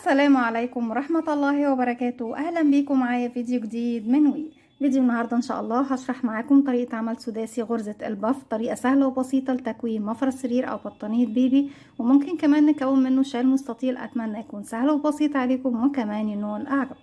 السلام عليكم ورحمة الله وبركاته. أهلا بيكم معايا فيديو جديد من فيديو النهاردة إن شاء الله هشرح معاكم طريقة عمل سداسي غرزة البف، طريقة سهلة وبسيطة لتكوين مفرش سرير أو بطانية بيبي، وممكن كمان نكون منه شال مستطيل. أتمنى يكون سهل وبسيط عليكم وكمان ينول أعجب.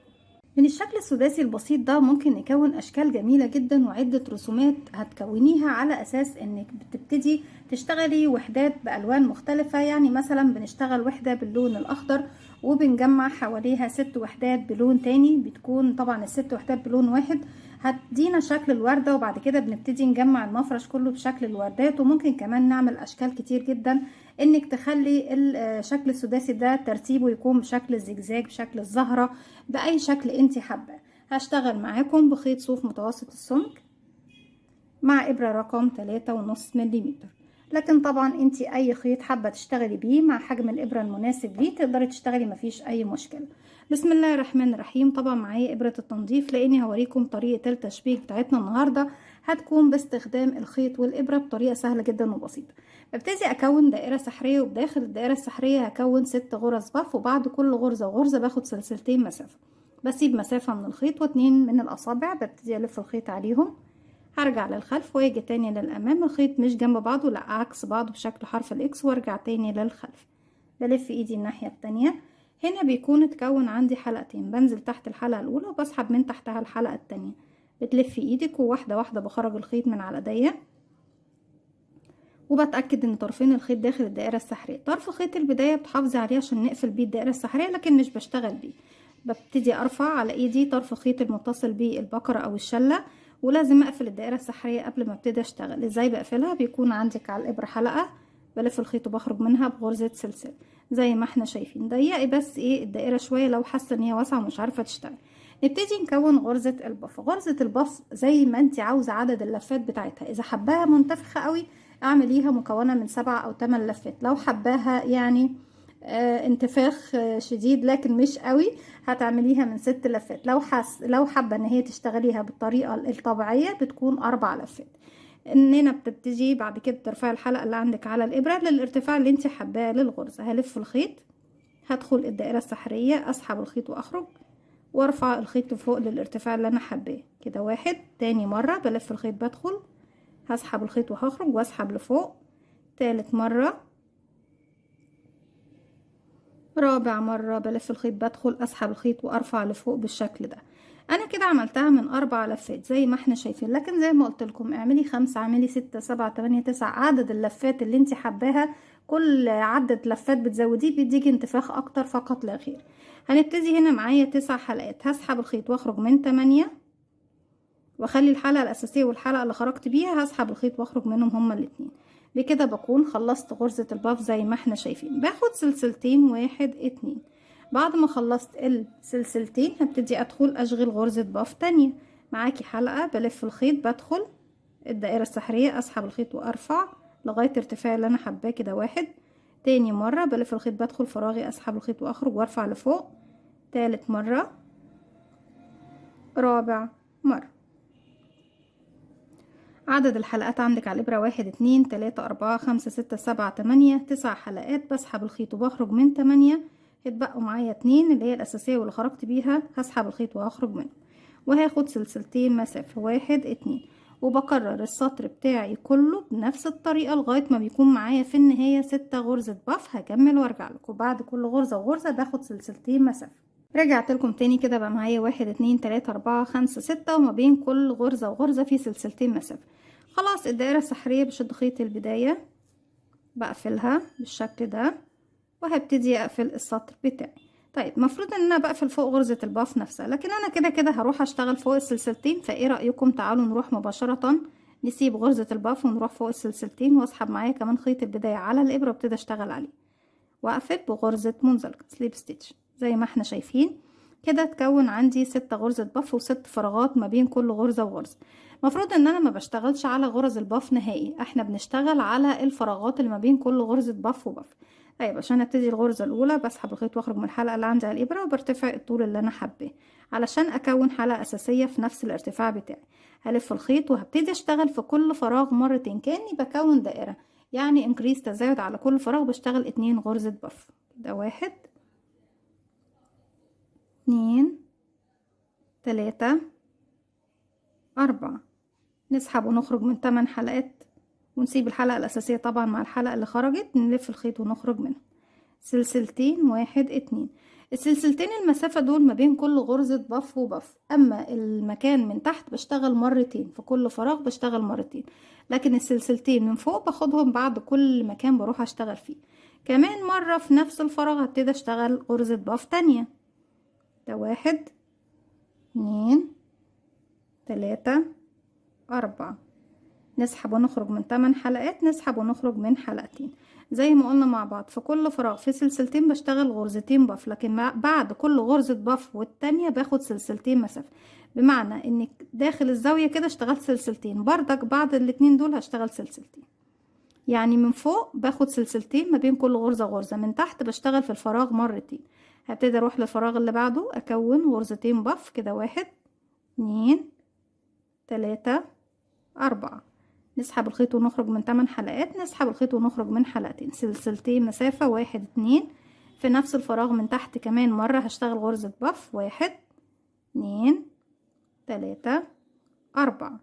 من الشكل السداسي البسيط ده ممكن نكون أشكال جميلة جدا وعدة رسومات هتكونيها على أساس إنك بتبتدي تشتغلي وحدات بألوان مختلفة. يعني مثلا بنشتغل وحدة باللون الأخضر وبنجمع حواليها 6 وحدات بلون تاني، بتكون طبعا ال6 وحدات بلون واحد هتدينا شكل الوردة، وبعد كده بنبتدي نجمع المفرش كله بشكل الوردات. وممكن كمان نعمل أشكال كتير جدا انك تخلي الشكل السداسي ده ترتيبه يكون بشكل الزجزاج، بشكل الزهرة، بأي شكل انت حابة. هشتغل معاكم بخيط صوف متوسط السمك مع إبرة رقم 3.5 ملم، لكن طبعا انت اي خيط حابة تشتغلي بيه مع حجم الإبرة المناسب ليه تقدري تشتغلي، مفيش اي مشكلة. بسم الله الرحمن الرحيم. طبعا معايا إبرة التنظيف لاني هوريكم طريقة التشبيك بتاعتنا النهاردة هتكون باستخدام الخيط والإبرة بطريقة سهلة جدا وبسيطة. ببتدي اكون دائرة سحرية، وبداخل الدائرة السحرية هكون 6 غرز بف، وبعد كل غرزة وغرزة باخد سلسلتين مسافة، بسيب مسافة من الخيط و2 من الأصابع، ببتدي ألف الخيط عليهم، هرجع للخلف واجي تاني للأمام. الخيط مش جنب بعضه، لا عكس بعضه بشكل حرف الإكس، وارجع تاني للخلف، بلف ايدي الناحية التانية. هنا بيكون اتكون عندي حلقتين، بنزل تحت الحلقة الأولى وبسحب من تحتها الحلقة التانية. بتلفي ايدك وواحدة واحدة بخرج الخيط من على ايديا، وبتأكد ان طرفين الخيط داخل الدائرة السحرية. طرف خيط البداية بتحافظي عليه عشان نقفل بيه الدائرة السحرية، لكن مش بشتغل بيه. ببتدي ارفع على ايدي طرف الخيط المتصل بالبكرة او الشلة، ولازم اقفل الدائرة السحرية قبل ما ابتدي اشتغل. ازاي بقفلها؟ بيكون عندك على الابرة حلقة، بلف الخيط وبخرج منها بغرزة سلسلة زي ما احنا شايفين. ضيقي بس الدائرة شوية لو حاسة ان هي واسعة ومش عارفة تشتغل. نبتدي نكون غرزة البف. غرزة البف زي ما انت عاوزة عدد اللفات بتاعتها، اذا حباها منتفخة قوي اعمليها مكونة من 7 أو 8 لفات. لو حباها يعني انتفاخ شديد لكن مش قوي هتعمليها من 6 لفات. لو حابة ان هي تشتغليها بالطريقة الطبيعية بتكون 4 لفات. اننا بتبتدي بعد كده ترفعي الحلقة اللي عندك على الابرة للارتفاع اللي انت حباه للغرزة. هلف الخيط، هدخل الدائرة السحرية، اسحب الخيط واخرج، وارفع الخيط لفوق للارتفاع اللي انا حباه كده. واحد. تاني مرة بلف الخيط بدخل، هسحب الخيط وهخرج واسحب لفوق. تالت مرة. رابع مرة بلف الخيط بدخل، اسحب الخيط وارفع لفوق بالشكل ده. انا كده عملتها من 4 لفات زي ما احنا شايفين، لكن زي ما قلت لكم اعملي 5، اعملي 6، 7، 8، 9، عدد اللفات اللي انت حباها. كل عدد لفات بتزوديه بيديكي انتفاخ اكتر فقط لا غير. هنبتدي هنا معايا 9 حلقات، هسحب الخيط واخرج من 8، واخلي الحلقة الاساسية والحلقة اللي خرجت بيها هسحب الخيط واخرج منهم هما الاتنين. بكده بكون خلصت غرزة الباف زي ما احنا شايفين. باخد سلسلتين، 1 2. بعد ما خلصت السلسلتين هبتدي ادخل اشغل غرزة باف تانية. معاكي حلقة، بلف الخيط بدخل الدائرة السحرية، اسحب الخيط وارفع لغاية ارتفاع اللي انا حباه كده. 1. تاني مرة بلف الخيط بدخل فراغي، اسحب الخيط واخرج وارفع لفوق. تالت مرة. رابع مرة. عدد الحلقات عندك على الإبرة 1 2 3 4 5 6 7 8 9 حلقات. بسحب الخيط وبخرج من 8، هتبقوا معايا 2 اللي هي الأساسية واللي خرجت بيها، هسحب الخيط وهخرج منه، وهاخد سلسلتين مسافة 1 2. وبكرر السطر بتاعي كله بنفس الطريقة لغاية ما بيكون معايا في النهاية 6 غرزة بف. هكمل وارجع لكم بعد كل غرزة وغرزة باخد سلسلتين مسافة. رجعت لكم تاني كده بقى معايا 1 2 3 4 5 6، وما بين كل غرزة وغرزة في سلسلتين مسافة. خلاص الدائرة السحرية بشد خيط البداية بقفلها بالشكل ده، وهبتدي اقفل السطر بتاعي. طيب مفروض ان انا بقفل فوق غرزة الباف نفسها، لكن انا كده كده هروح اشتغل فوق السلسلتين. فايه رأيكم تعالوا نروح مباشرة نسيب غرزة الباف ونروح فوق السلسلتين، واسحب معايا كمان خيط البداية على الابرة وابتدي اشتغل عليه، واقفل بغرزة منزلقة سليب ستيتش زي ما احنا شايفين كده. تكون عندي 6 غرزة بف و6 فراغات ما بين كل غرزة وغرزة. مفروض ان انا ما بشتغلش على غرز البف نهائي، احنا بنشتغل على الفراغات اللي ما بين كل غرزة بف وبف. طيب عشان ابتدي الغرزة الاولى بسحب الخيط واخرج من الحلقة اللي عندي على الابرة، وبرتفع الطول اللي انا حباه علشان اكون حلقة اساسية في نفس الارتفاع بتاعي. هلف الخيط وهبتدي اشتغل في كل فراغ مرتين كأني بكون دائرة، يعني انكريس تزايد على كل فراغ بشتغل 2 غرزة بف. ده 1 3 4. نسحب ونخرج من 8 حلقات ونسيب الحلقة الأساسية طبعا مع الحلقة اللي خرجت، نلف الخيط ونخرج منها. سلسلتين 1 2. السلسلتين المسافة دول ما بين كل غرزة بف وبف. أما المكان من تحت بشتغل مرتين، في كل فراغ بشتغل مرتين، لكن السلسلتين من فوق باخدهم بعد كل مكان بروح أشتغل فيه. كمان مرة في نفس الفراغ هبتدي أشتغل غرزة بف تانية. ده 1 2 3 4. نسحب ونخرج من 8 حلقات، نسحب ونخرج من حلقتين. زي ما قلنا مع بعض، في كل فراغ في سلسلتين بشتغل غرزتين بف، لكن بعد كل غرزة بف والتانية باخد سلسلتين مسافة. بمعنى انك داخل الزاوية كده اشتغلت سلسلتين، بردك بعد الاتنين دول هشتغل سلسلتين. يعني من فوق باخد سلسلتين ما بين كل غرزة غرزة، من تحت بشتغل في الفراغ مرتين. هبتدي اروح للفراغ اللي بعده اكون غرزتين بف كده. 1 2 3 4. نسحب الخيط ونخرج من 8 حلقات، نسحب الخيط ونخرج من حلقتين، سلسلتين مسافة. 1 2. في نفس الفراغ من تحت كمان مرة هشتغل غرزة بف. 1 2 3 4.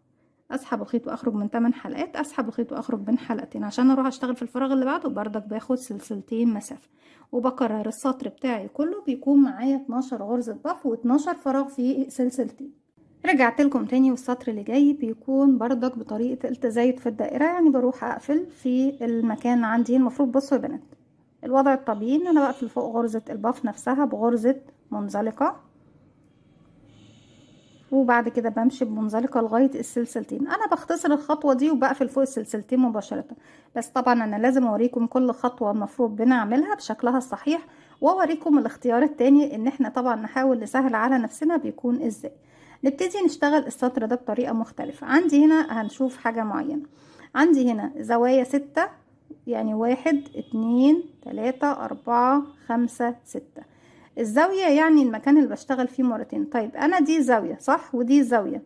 اسحب الخيط واخرج من 8 حلقات، اسحب الخيط واخرج من حلقتين. عشان اروح اشتغل في الفراغ اللي بعده بردك باخد سلسلتين مسافة، وبكرر السطر بتاعي كله بيكون معايا 12 غرزة بف و12 فراغ فيه سلسلتين. رجعت لكم تاني، والسطر اللي جاي بيكون بردك بطريقة التزايد في الدائرة. يعني بروح اقفل في المكان عندي. المفروض بصوا يا بنات، الوضع الطبيعي ان انا بقفل فوق غرزة الباف نفسها بغرزة منزلقة، وبعد كده بمشي بمنزلقة لغاية السلسلتين. انا بختصر الخطوة دي وبقفل فوق السلسلتين مباشرة، بس طبعا انا لازم اوريكم كل خطوة المفروض بنعملها بشكلها الصحيح، واوريكم الاختيار التاني ان احنا طبعا نحاول نسهل على نفسنا بيكون ازاي. نبتدي نشتغل السطر ده بطريقة مختلفة. عندي هنا هنشوف حاجة معينة. عندي هنا زوايا 6، يعني 1 2 3 4 5 6. الزاوية يعني المكان اللي بشتغل فيه مرتين. طيب انا دي زاوية صح ودي زاوية،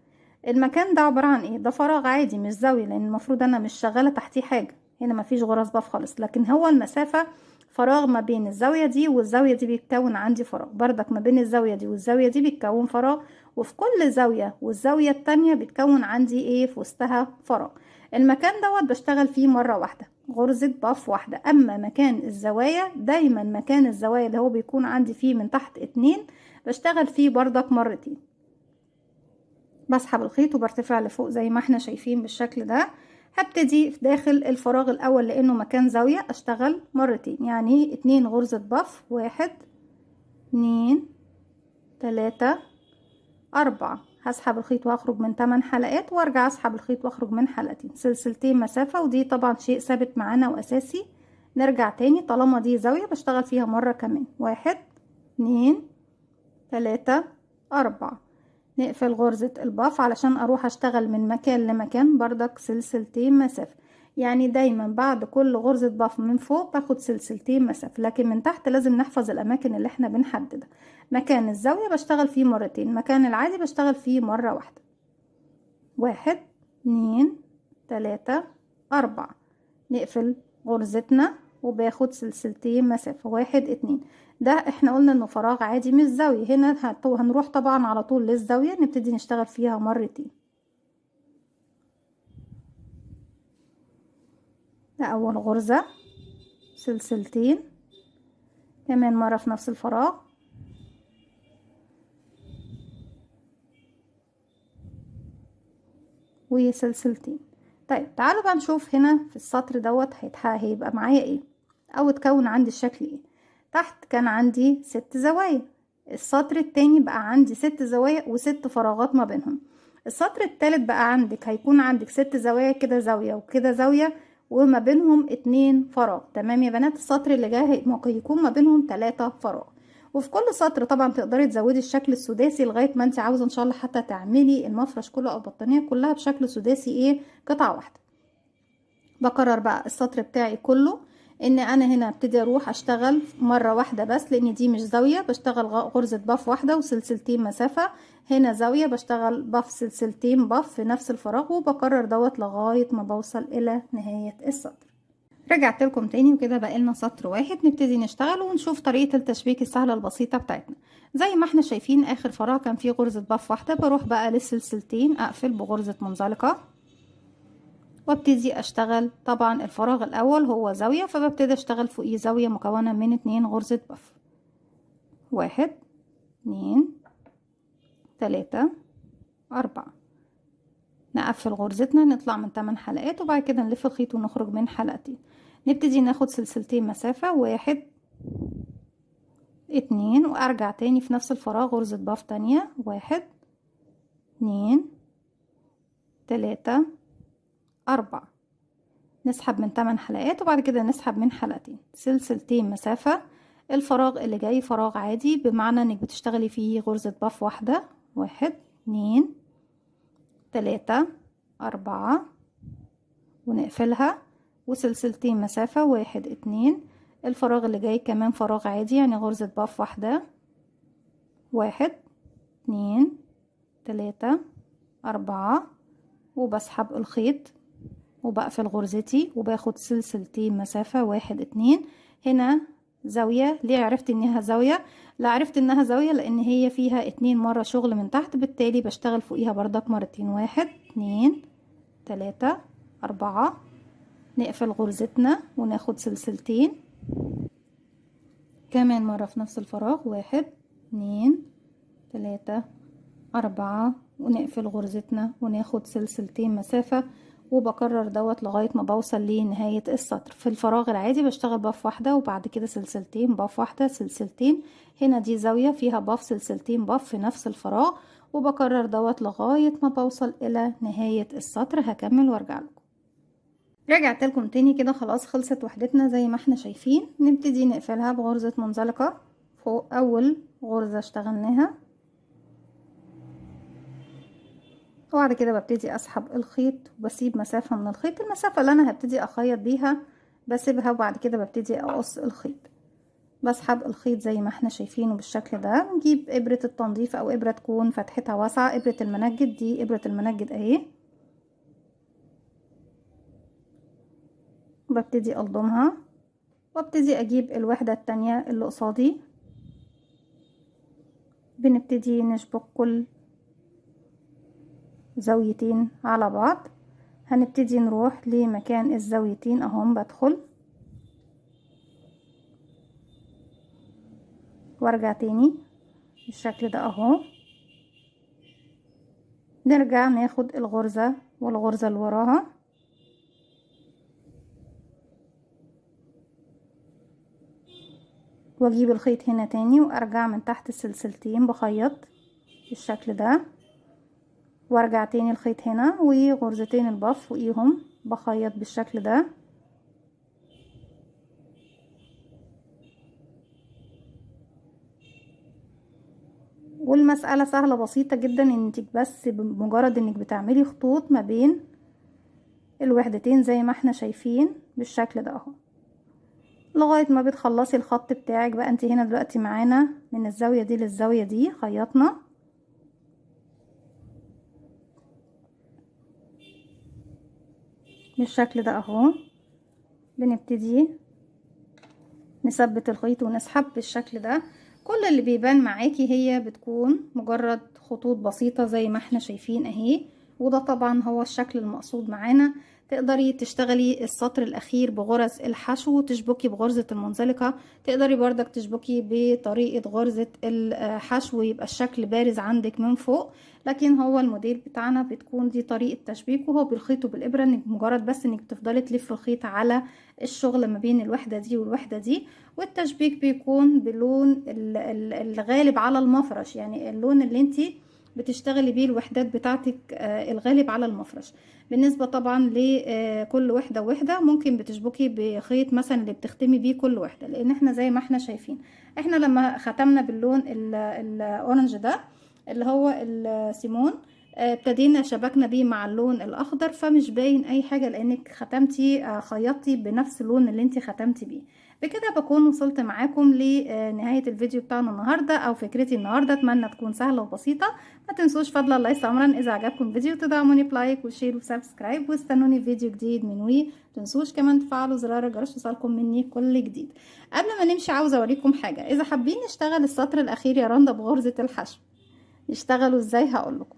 المكان ده عبارة عن ايه؟ ده فراغ عادي مش زاوية، لان المفروض انا مش شغالة تحتيه حاجة. هنا مفيش غرز باف خالص، لكن هو المسافة فراغ ما بين الزاوية دي والزاوية دي بيتكون عندي فراغ. بردك ما بين الزاوية دي والزاوية دي بيتكون فراغ، وفي كل زاوية والزاوية التانية بيتكون عندي ايه في وسطها فراغ. المكان دوت بشتغل فيه مرة واحدة غرزة باف واحدة. اما مكان الزوايا دايما مكان الزوايا اللي هو بيكون عندي فيه من تحت 2 بشتغل فيه بردك مرتين. بسحب الخيط وبرتفع لفوق زي ما احنا شايفين بالشكل ده. هبتدي في داخل الفراغ الاول لانه مكان زاوية اشتغل مرتين، يعني 2 غرزة باف. 1 2 3 4. هسحب الخيط واخرج من 8 حلقات وارجع اسحب الخيط واخرج من حلقتين، سلسلتين مسافة، ودي طبعا شيء ثابت معانا واساسي. نرجع تاني، طالما دي زاوية بشتغل فيها مرة كمان. 1 2 3 4. نقفل غرزة الباف علشان اروح اشتغل من مكان لمكان بردك سلسلتين مسافة. يعني دايما بعد كل غرزة باف من فوق باخد سلسلتين مسافة، لكن من تحت لازم نحفظ الاماكن اللي احنا بنحددها. مكان الزاوية بشتغل فيه مرتين، مكان العادي بشتغل فيه مرة واحدة. 1 2 3 4. نقفل غرزتنا وباخد سلسلتين مسافة. 1 2. ده احنا قلنا انه فراغ عادي مش زاوية. هنا هنروح طبعا على طول للزاوية نبتدي نشتغل فيها مرتين. ده اول غرزة، سلسلتين، كمان مرة في نفس الفراغ، وسلسلتين. طيب تعالوا بقى نشوف هنا في السطر دوت هيبقى معايا ايه او اتكون عندي الشكل ايه. تحت كان عندي 6 زوايا، السطر التاني بقى عندي 6 زوايا و6 فراغات ما بينهم. السطر التالت بقى عندك هيكون عندك 6 زوايا، كده زاوية وكده زاوية، وما بينهم 2 فراغ. تمام يا بنات؟ السطر اللي جاي ممكن يكون ما بينهم 3 فراغ. وفي كل سطر طبعا تقدري تزودي الشكل السداسي لغايه ما انت عاوزه ان شاء الله، حتى تعملي المفرش كله او البطانيه كلها بشكل سداسي ايه، قطعه واحده. بكرر بقى السطر بتاعي كله ان انا هنا ابتدي اروح اشتغل مره واحده بس، لان دي مش زاويه، بشتغل غرزه باف واحده وسلسلتين مسافه. هنا زاويه بشتغل باف سلسلتين باف في نفس الفراغ، وبكرر دوت لغايه ما بوصل الى نهايه السطر. رجعت لكم تاني وكده بقالنا سطر واحد، نبتدي نشتغل ونشوف طريقة التشبيك السهلة البسيطة بتاعتنا. زي ما احنا شايفين اخر فراغ كان فيه غرزة بف واحدة، بروح بقى للسلسلتين اقفل بغرزة منزلقة وابتدي اشتغل. طبعا الفراغ الاول هو زاوية، فببتدي اشتغل فوقيه زاوية مكونة من 2 غرزة بف. 1 2 3 4. نقفل غرزتنا، نطلع من 8 حلقات وبعد كده نلف الخيط ونخرج من حلقتين. نبتدي ناخد سلسلتين مسافة، 1 2، وارجع تاني في نفس الفراغ غرزة باف تانية. 1 2 3 4. نسحب من 8 حلقات وبعد كده نسحب من حلقتين، سلسلتين مسافة. الفراغ اللي جاي فراغ عادي، بمعنى انك بتشتغلي فيه غرزة باف واحدة. 1 2 3 4 ونقفلها، وسلسلتين مسافة. 1 2. الفراغ اللي جاي كمان فراغ عادي، يعني غرزة باف واحدة. 1 2 3 4 وبسحب الخيط وبقفل غرزتي وباخد سلسلتين مسافة. 1 2. هنا زاوية. ليه عرفت انها زاوية؟ لا، عرفت انها زاوية لان هي فيها 2 مرة شغل من تحت، بالتالي بشتغل فوقيها بردك مرتين. 1 2 3 4. نقفل غرزتنا وناخد سلسلتين كمان مرة في نفس الفراغ. 1 2 3 4 ونقفل غرزتنا وناخد سلسلتين مسافة، وبكرر دوت لغاية ما بوصل لنهاية السطر. في الفراغ العادي بشتغل باف واحدة وبعد كده سلسلتين، باف واحدة سلسلتين. هنا دي زاوية فيها باف سلسلتين باف في نفس الفراغ، وبكرر دوت لغاية ما بوصل إلى نهاية السطر. هكمل وارجع لكم. رجعت لكم تاني كده، خلاص خلصت وحدتنا زي ما احنا شايفين. نبتدي نقفلها بغرزة منزلقة فوق اول غرزة اشتغلناها، وبعد كده ببتدي اسحب الخيط وبسيب مسافة من الخيط. المسافة اللي انا هبتدي اخيط بيها بسيبها، وبعد كده ببتدي اقص الخيط. بسحب الخيط زي ما احنا شايفينه بالشكل ده. نجيب ابرة التنظيف او ابرة تكون فتحتها واسعة، ابرة المنجد. دي ابرة المنجد اهي، وببتدي الضمها وابتدي اجيب الوحدة التانية اللي قصادي. بنبتدي نشبك كل زاويتين على بعض. هنبتدي نروح لمكان الزاويتين اهم، بدخل وارجع تاني بالشكل ده اهو. نرجع ناخد الغرزة والغرزة اللي وراها، واجيب الخيط هنا تاني وارجع من تحت السلسلتين بخيط بالشكل ده، وارجع تاني الخيط هنا وغرزتين البف فوقيهم بخيط بالشكل ده. والمسألة سهلة بسيطة جدا، انك بس بمجرد انك بتعملي خطوط ما بين الوحدتين زي ما احنا شايفين بالشكل ده اهو، لغاية ما بتخلصي الخط بتاعك. بقى انت هنا دلوقتي معانا من الزاوية دي للزاوية دي خيطنا بالشكل ده اهو. بنبتدي نثبت الخيط ونسحب بالشكل ده. كل اللي بيبان معاكي هي بتكون مجرد خطوط بسيطة زي ما احنا شايفين اهي، وده طبعا هو الشكل المقصود معانا. تقدري تشتغلي السطر الاخير بغرز الحشو وتشبكي بغرزة المنزلقة، تقدري بردك تشبكي بطريقة غرزة الحشو يبقى الشكل بارز عندك من فوق. لكن هو الموديل بتاعنا بتكون دي طريقة تشبيك، وهو بالخيط وبالإبرة، انك مجرد بس انك تفضلي تلف الخيط على الشغل ما بين الوحدة دي والوحدة دي. والتشبيك بيكون باللون الغالب على المفرش، يعني اللون اللي انتي بتشتغلي بيه الوحدات بتاعتك الغالب على المفرش. بالنسبة طبعا لكل وحدة وحدة ممكن بتشبكي بخيط مثلا اللي بتختمي بيه كل وحدة، لان احنا زي ما احنا شايفين احنا لما ختمنا باللون الاورنج ده اللي هو السيمون، ابتدينا شبكنا بيه مع اللون الاخضر، فمش باين اي حاجة لانك ختمتي خيطتي بنفس اللون اللي انت ختمتي بيه. بكده بكون وصلت معاكم لنهاية الفيديو بتاعنا النهاردة او فكرتي النهاردة. اتمنى تكون سهلة وبسيطة. ما تنسوش فضلا ليس امرا اذا عجبكم الفيديو تدعموني بلايك وشير وسبسكرايب، واستنوني في فيديو جديد من وي. ما تنسوش كمان تفعلوا زرار الجرس يوصلكم مني كل جديد. قبل ما نمشي عاوزة اوريكم حاجة. اذا حابين نشتغل السطر الاخير يا رندا بغرزة الحشو نشتغلوا ازاي هقول لكم.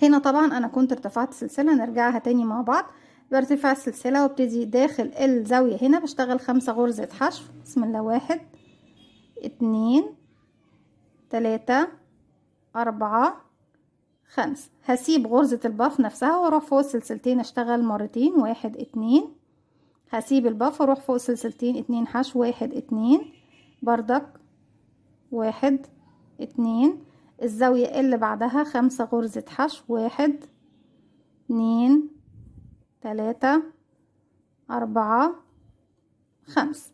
هنا طبعا انا كنت ارتفعت سلسلة، نرجعها تاني مع بعض. برتفع السلسلة وابتدي داخل الزاوية هنا بشتغل 5 غرزة حشو. بسم الله، 1 2 3 4 5. هسيب غرزة الباف نفسها واروح فوق السلسلتين اشتغل مرتين، 1 2. هسيب الباف واروح فوق السلسلتين 2 حشو، 1 2 بردك، 1 2. الزاوية اللي بعدها 5 غرزة حشو، 1 2 3 4 5،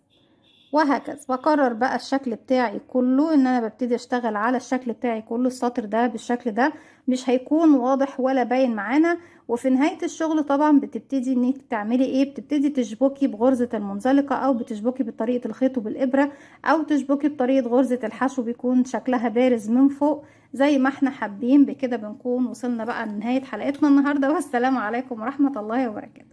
وهكذا. بكرر بقى الشكل بتاعي كله، ان انا ببتدي اشتغل على الشكل بتاعي كله. السطر ده بالشكل ده مش هيكون واضح ولا باين معانا. وفي نهاية الشغل طبعا بتبتدي انك تعملي ايه، بتبتدي تشبكي بغرزة المنزلقة، او بتشبكي بطريقة الخيط وبالابرة، او تشبكي بطريقة غرزة الحشو بيكون شكلها بارز من فوق زي ما احنا حابين. بكده بنكون وصلنا بقى لنهاية حلقتنا النهاردة، والسلام عليكم ورحمة الله وبركاته.